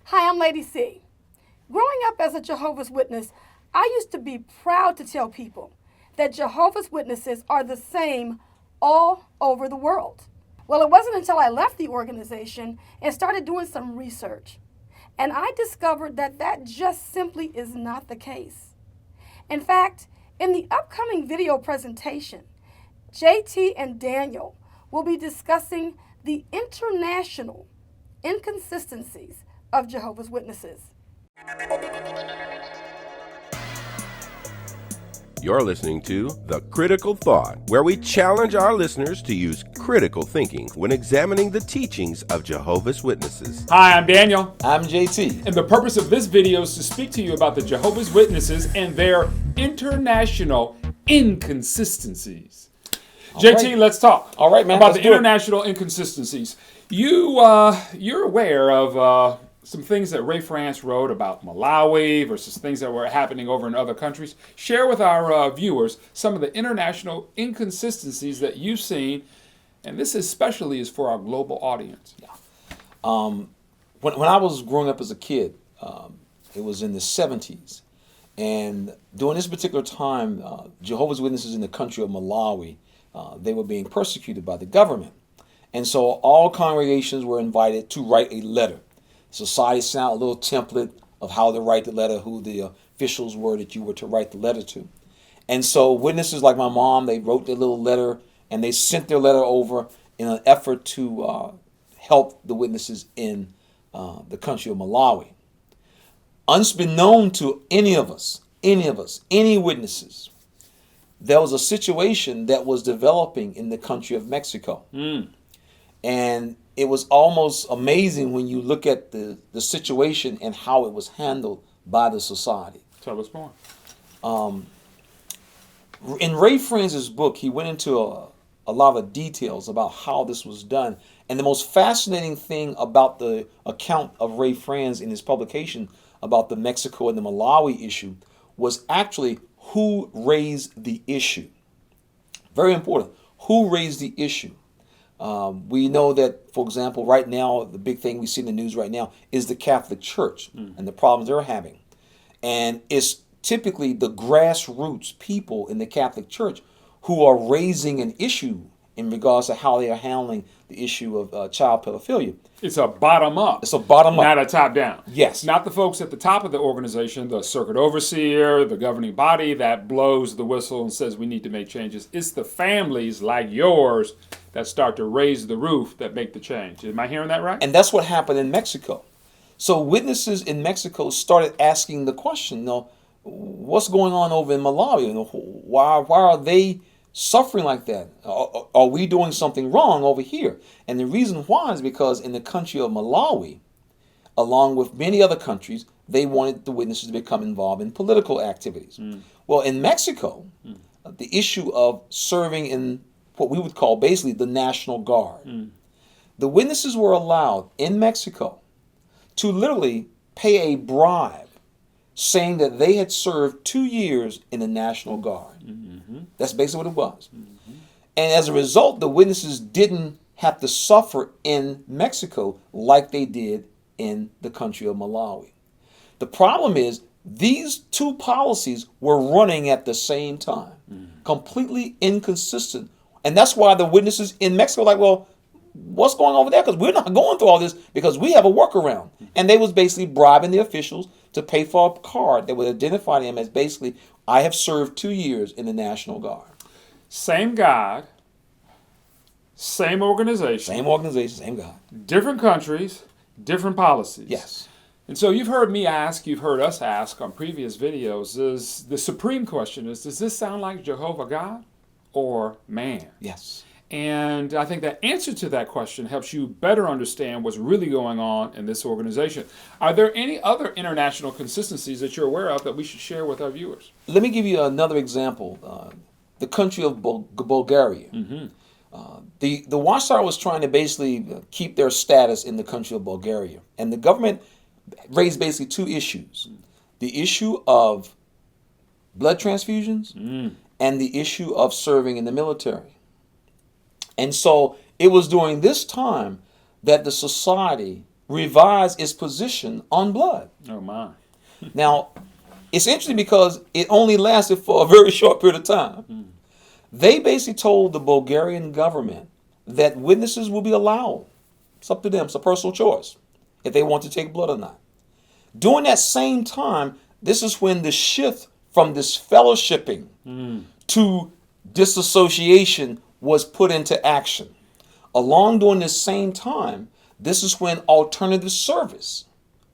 Hi, I'm Lady C. Growing up as a Jehovah's Witness, I used to be proud to tell people that Jehovah's Witnesses are the same all over the world. Well, it wasn't until I left the organization and started doing some research, and I discovered that that just simply is not the case. In fact, in the upcoming video presentation, JT and Daniel will be discussing the international inconsistencies of Jehovah's Witnesses. You're listening to The Critical Thought, where we challenge our listeners to use critical thinking when examining the teachings of Jehovah's Witnesses. Hi, I'm Daniel. I'm JT. And the purpose of this video is to speak to you about the Jehovah's Witnesses and their international inconsistencies. JT, right. Let's talk. All right, man. About Let's the do it. international inconsistencies. You're aware of some things that Ray Franz wrote about Malawi versus things that were happening over in other countries. Share with our viewers some of the international inconsistencies that you've seen, and this especially is for our global audience. Yeah. When I was growing up as a kid, it was in the 70s, and during this particular time, Jehovah's Witnesses in the country of Malawi, they were being persecuted by the government. And so all congregations were invited to write a letter. Society sent out a little template of how to write the letter, who the officials were that you were to write the letter to. And so witnesses like my mom, they wrote their little letter and they sent their letter over in an effort to help the witnesses in the country of Malawi. Unbeknown to any witnesses, there was a situation that was developing in the country of Mexico. And it was almost amazing when you look at the situation and how it was handled by the society. Tell us more. In Ray Franz's book, he went into a lot of details about how this was done. And the most fascinating thing about the account of Ray Franz in his publication about the Mexico and the Malawi issue was actually who raised the issue. Very important. Who raised the issue? We know that, for example, right now, the big thing we see in the news right now is the Catholic Church and the problems they're having. And it's typically the grassroots people in the Catholic Church who are raising an issue in regards to how they are handling the issue of child pedophilia. It's a bottom up. It's a bottom up. Not a top down. Yes. Not the folks at the top of the organization, the circuit overseer, the governing body that blows the whistle and says we need to make changes. It's the families like yours that start to raise the roof that make the change. Am I hearing that right? And that's what happened in Mexico. So witnesses in Mexico started asking the question, what's going on over in Malawi? Why are they suffering like that? Are we doing something wrong over here? And the reason why is because in the country of Malawi, along with many other countries, they wanted the witnesses to become involved in political activities. Well, in Mexico, the issue of serving in what we would call basically the National Guard, the witnesses were allowed in Mexico to literally pay a bribe saying that they had served 2 years in the National Guard. That's basically what it was. And as a result, the witnesses didn't have to suffer in Mexico like they did in the country of Malawi. The problem is these two policies were running at the same time, completely inconsistent. And that's why the witnesses in Mexico are like, well, what's going on over there? Because we're not going through all this because we have a workaround. And they was basically bribing the officials to pay for a card that would identify them as basically, I have served 2 years in the National Guard. Same God, same organization. Same organization, same God. Different countries, different policies. Yes. And so you've heard me ask, you've heard us ask on previous videos, is the supreme question is, does this sound like Jehovah God or man? Yes. And I think that answer to that question helps you better understand what's really going on in this organization. Are there any other international consistencies that you're aware of that we should share with our viewers? Let me give you another example. The country of Bulgaria. The Watchtower was trying to basically keep their status in the country of Bulgaria. And the government raised basically two issues. The issue of blood transfusions and the issue of serving in the military. And so it was during this time that the society revised its position on blood. Oh, my. Now, it's interesting because it only lasted for a very short period of time. They basically told the Bulgarian government that witnesses will be allowed. It's up to them. It's a personal choice if they want to take blood or not. During that same time, this is when the shift from this fellowshipping to disassociation was put into action. Along during this same time, this is when alternative service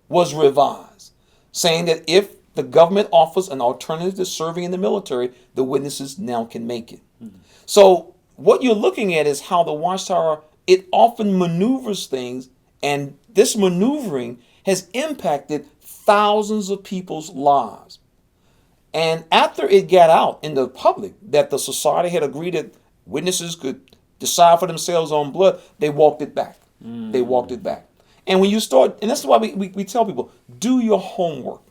was revised, saying that if the government offers an alternative to serving in the military, the witnesses now can make it. So what you're looking at is how the Watchtower, it often maneuvers things, and this maneuvering has impacted thousands of people's lives. And after it got out in the public that the society had agreed that witnesses could decide for themselves on blood, they walked it back. They walked it back. And when you start, and that's why we tell people, do your homework.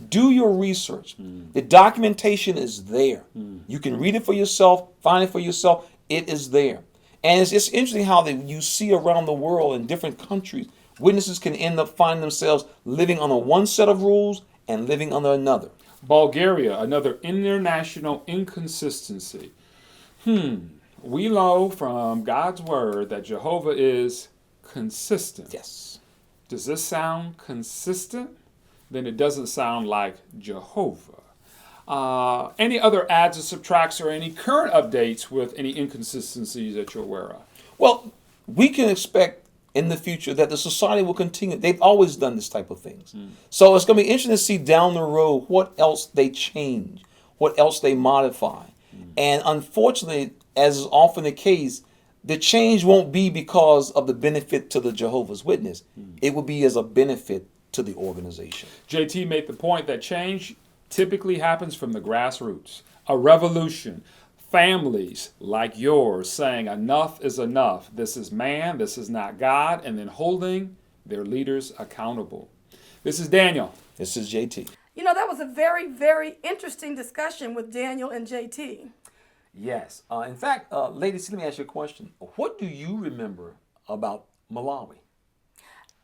Do your research. The documentation is there. You can read it for yourself, find it for yourself. It is there. And it's interesting how you see around the world in different countries, witnesses can end up finding themselves living under one set of rules and living under another. Bulgaria, another international inconsistency. We know from God's word that Jehovah is consistent. Yes. Does this sound consistent? Then it doesn't sound like Jehovah. Any other adds or subtracts or any current updates with any inconsistencies that you're aware of? Well, we can expect in the future that the society will continue. They've always done this type of things. So it's going to be interesting to see down the road what else they change, what else they modify. And unfortunately, as is often the case, the change won't be because of the benefit to the Jehovah's Witness. It will be as a benefit to the organization. JT made the point that change typically happens from the grassroots. A revolution. Families like yours saying enough is enough. This is man, this is not God, and then holding their leaders accountable. This is Daniel. This is JT. You know, that was a very, very interesting discussion with Daniel and JT. Yes. In fact, ladies, let me ask you a question. What do you remember about Malawi?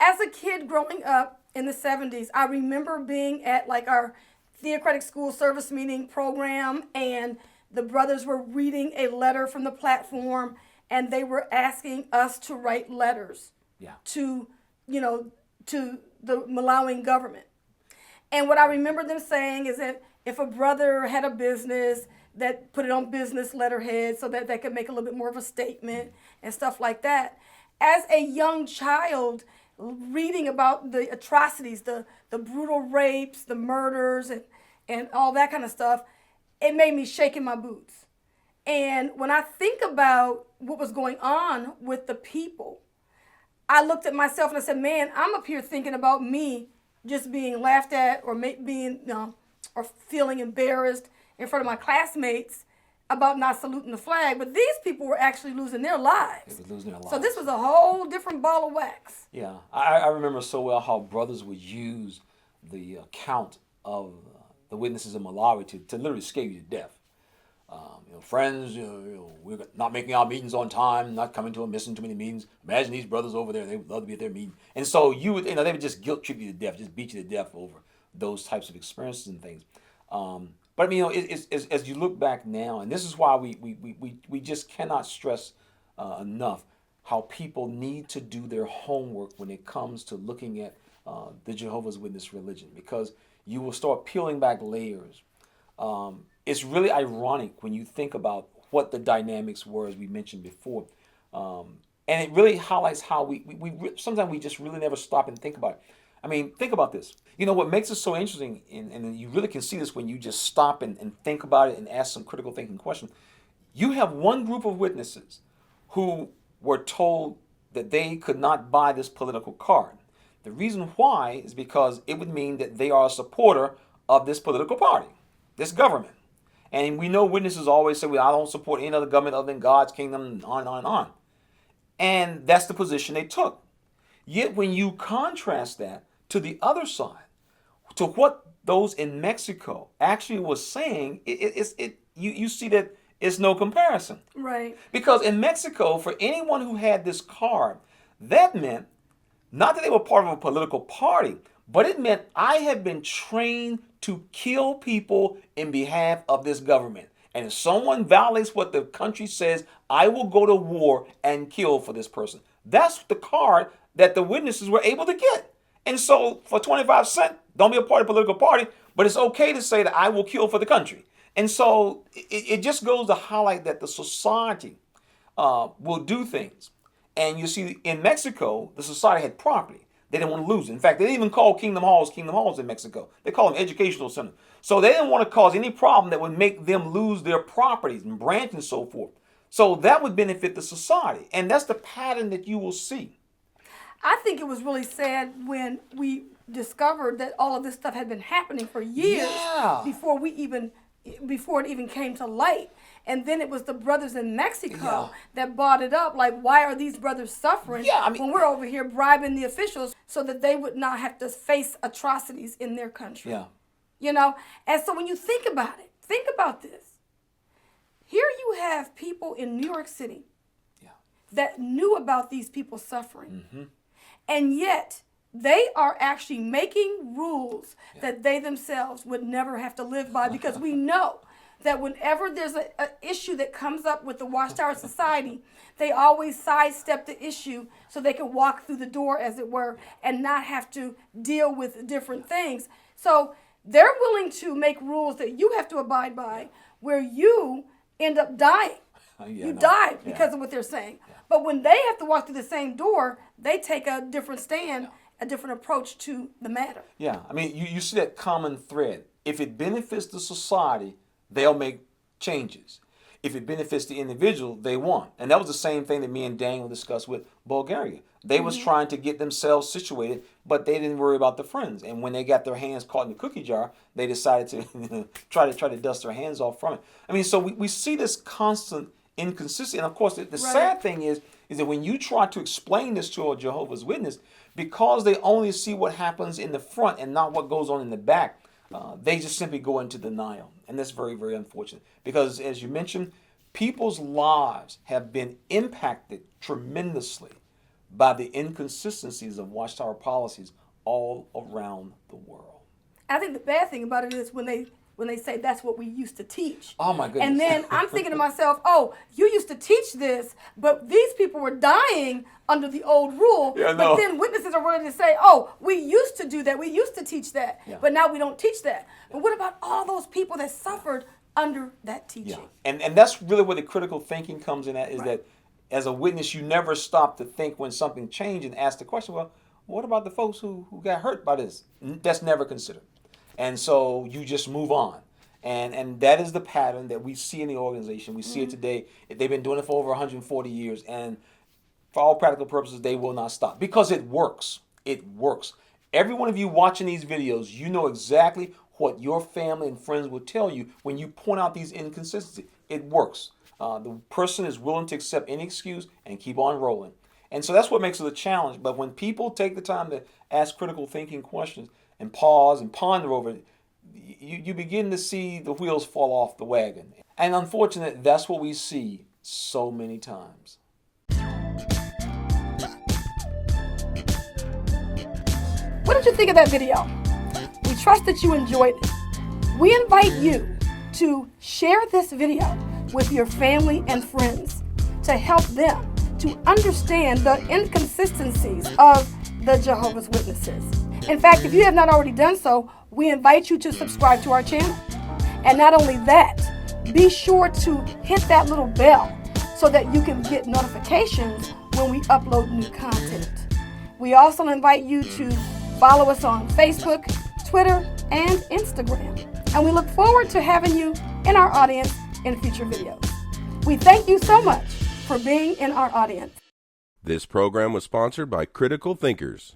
As a kid growing up in the 70s, I remember being at like our theocratic school service meeting program, and the brothers were reading a letter from the platform, and they were asking us to write letters to the Malawian government. And what I remember them saying is that if a brother had a business, that put it on business letterhead so that they could make a little bit more of a statement and stuff like that. As a young child, reading about the atrocities, the brutal rapes, the murders, and all that kind of stuff, it made me shake in my boots. And when I think about what was going on with the people, I looked at myself and I said, man, I'm up here thinking about me just being laughed at or or feeling embarrassed in front of my classmates about not saluting the flag, but these people were actually losing their lives. They were losing their lives. So this was a whole different ball of wax. Yeah, I remember so well how brothers would use the account of the witnesses in Malawi to literally scare you to death. Friends, we're not making our meetings on time, not coming to them, missing too many meetings. Imagine these brothers over there; they would love to be at their meeting. And so they would just guilt trip you to death, just beat you to death over those types of experiences and things. But I mean, as you look back now, and this is why we just cannot stress enough how people need to do their homework when it comes to looking at the Jehovah's Witness religion, because you will start peeling back layers. It's really ironic when you think about what the dynamics were, as we mentioned before. And it really highlights how we sometimes we just really never stop and think about it. I mean, think about this. What makes it so interesting, and you really can see this when you just stop and think about it and ask some critical thinking questions. You have one group of witnesses who were told that they could not buy this political card. The reason why is because it would mean that they are a supporter of this political party, this government. And we know witnesses always say, well, I don't support any other government other than God's kingdom, and on and on and on. And that's the position they took. Yet when you contrast that to the other side, to what those in Mexico actually was saying, you see that it's no comparison. Right. Because in Mexico, for anyone who had this card, that meant Not that they were part of a political party, but it meant I have been trained to kill people in behalf of this government. And if someone violates what the country says, I will go to war and kill for this person. That's the card that the witnesses were able to get. And so for 25 cents, don't be a part of a political party, but it's okay to say that I will kill for the country. And so it just goes to highlight that the society will do things. And you see, in Mexico, the society had property. They didn't want to lose it. In fact, they didn't even call Kingdom Halls in Mexico. They call them educational centers. So they didn't want to cause any problem that would make them lose their properties and branch and so forth. So that would benefit the society. And that's the pattern that you will see. I think it was really sad when we discovered that all of this stuff had been happening for years before it even came to light. And then it was the brothers in Mexico that brought it up. Like, why are these brothers suffering when we're over here bribing the officials so that they would not have to face atrocities in their country? Yeah. You know? And so when you think about it, think about this. Here you have people in New York City that knew about these people suffering. Mm-hmm. And yet they are actually making rules that they themselves would never have to live by, because we know that whenever there's an issue that comes up with the Watchtower Society, they always sidestep the issue so they can walk through the door, as it were, and not have to deal with different things. So they're willing to make rules that you have to abide by, where you end up dying. You die because of what they're saying. Yeah. But when they have to walk through the same door, they take a different stand, a different approach to the matter. Yeah, I mean, you see that common thread. If it benefits the society, they'll make changes. If it benefits the individual, they won't. And that was the same thing that me and Daniel discussed with Bulgaria. They was trying to get themselves situated, but they didn't worry about the friends. And when they got their hands caught in the cookie jar, they decided to try to dust their hands off from it. I mean, so we see this constant inconsistency. And of course, the sad thing is that when you try to explain this to a Jehovah's Witness, because they only see what happens in the front and not what goes on in the back, they just simply go into denial. And that's very, very unfortunate. Because as you mentioned, people's lives have been impacted tremendously by the inconsistencies of Watchtower policies all around the world. I think the bad thing about it is when they say that's what we used to teach. Oh my goodness. And then I'm thinking to myself, oh, you used to teach this, but these people were dying under the old rule. Yeah, but then witnesses are ready to say, oh, we used to do that, we used to teach that, but now we don't teach that. But what about all those people that suffered under that teaching? Yeah. And that's really where the critical thinking comes in at, is that as a witness, you never stop to think when something changed and ask the question, well, what about the folks who got hurt by this? That's never considered. And so you just move on. And that is the pattern that we see in the organization. We see it today. They've been doing it for over 140 years. And for all practical purposes, they will not stop. Because it works. It works. Every one of you watching these videos, you know exactly what your family and friends will tell you when you point out these inconsistencies. It works. The person is willing to accept any excuse and keep on rolling. And so that's what makes it a challenge. But when people take the time to ask critical thinking questions and pause and ponder over it, you begin to see the wheels fall off the wagon. And unfortunately, that's what we see so many times. What did you think of that video? We trust that you enjoyed it. We invite you to share this video with your family and friends to help them to understand the inconsistencies of the Jehovah's Witnesses. In fact, if you have not already done so, we invite you to subscribe to our channel. And not only that, be sure to hit that little bell so that you can get notifications when we upload new content. We also invite you to follow us on Facebook, Twitter, and Instagram. And we look forward to having you in our audience in future videos. We thank you so much for being in our audience. This program was sponsored by Critical Thinkers.